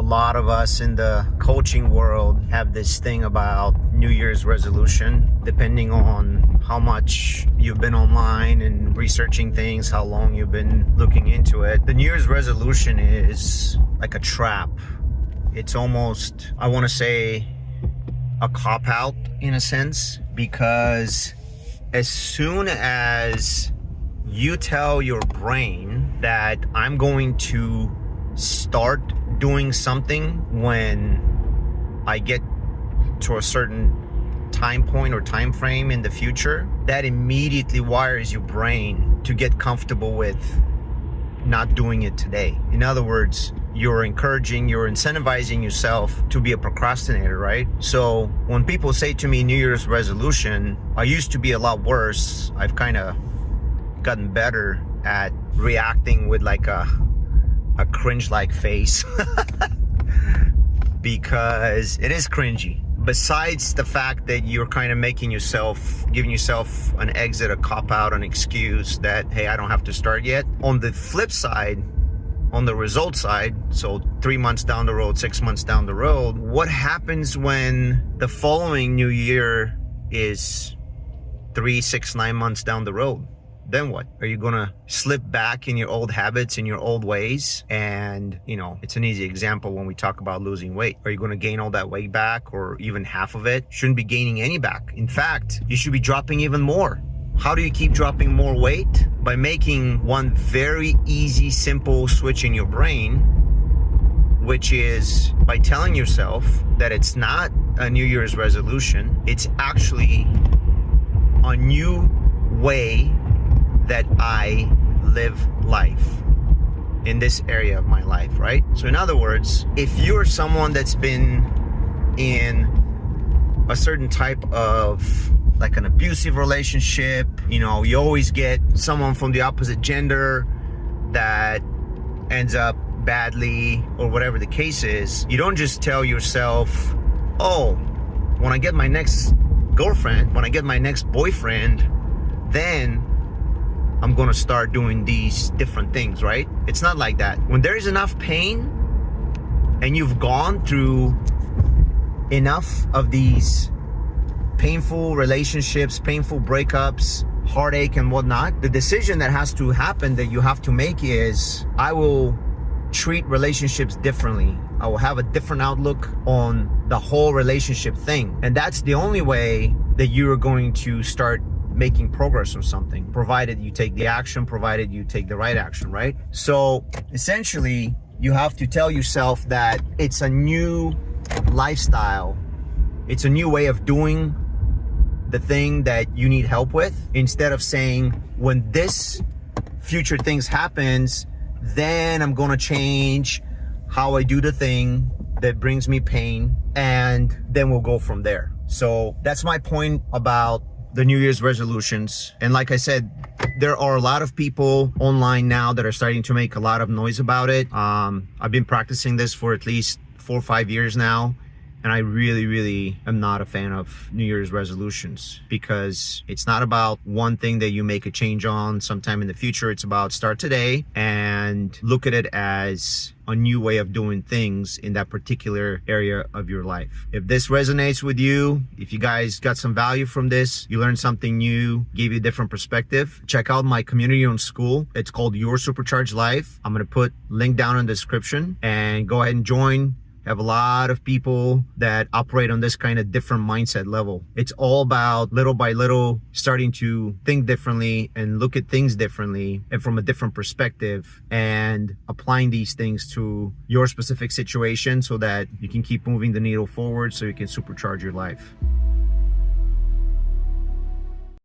lot of us in the coaching world have this thing about New Year's resolution, depending on how much you've been online and researching things, how long you've been looking into it. The New Year's resolution is like a trap. It's almost, I want to say, a cop-out in a sense, because as soon as you tell your brain that I'm going to start doing something when I get to a certain time point or time frame in the future, that immediately wires your brain to get comfortable with not doing it today. In other words, you're incentivizing yourself to be a procrastinator, right? So when people say to me New Year's resolution, I used to be a lot worse. I've kind of gotten better at reacting with like a cringe-like face because it is cringy. Besides the fact that you're kind of giving yourself an exit, a cop-out, an excuse that, hey, I don't have to start yet. On the flip side, on the result side, so 3 months down the road, 6 months down the road, what happens when the following new year is 3, 6, 9 months down the road? Then what? Are you gonna slip back in your old habits, in your old ways? And, it's an easy example when we talk about losing weight. Are you gonna gain all that weight back, or even half of it? Shouldn't be gaining any back. In fact, you should be dropping even more. How do you keep dropping more weight? By making one very easy, simple switch in your brain, which is by telling yourself that it's not a New Year's resolution, it's actually a new way that I live life in this area of my life, right? So in other words, if you're someone that's been in a certain type of like an abusive relationship, you always get someone from the opposite gender that ends up badly or whatever the case is, you don't just tell yourself, oh, when I get my next girlfriend, when I get my next boyfriend, then I'm gonna start doing these different things, right? It's not like that. When there is enough pain and you've gone through enough of these painful relationships, painful breakups, heartache and whatnot, the decision that has to happen, that you have to make, is I will treat relationships differently. I will have a different outlook on the whole relationship thing. And that's the only way that you're going to start making progress or something, provided you take the action, provided you take the right action, right? So essentially, you have to tell yourself that it's a new lifestyle. It's a new way of doing the thing that you need help with, instead of saying, when this future things happens, then I'm gonna change how I do the thing that brings me pain, and then we'll go from there. So that's my point about the New Year's resolutions. And like I said, there are a lot of people online now that are starting to make a lot of noise about it. I've been practicing this for at least 4 or 5 years now, and I really, really am not a fan of New Year's resolutions, because it's not about one thing that you make a change on sometime in the future. It's about start today and look at it as a new way of doing things in that particular area of your life. If this resonates with you, if you guys got some value from this, you learned something new, gave you a different perspective, check out my community-owned school. It's called Your Supercharged Life. I'm gonna put link down in the description, and go ahead and join. Have a lot of people that operate on this kind of different mindset level. It's all about little by little starting to think differently and look at things differently and from a different perspective, and applying these things to your specific situation so that you can keep moving the needle forward, so you can supercharge your life.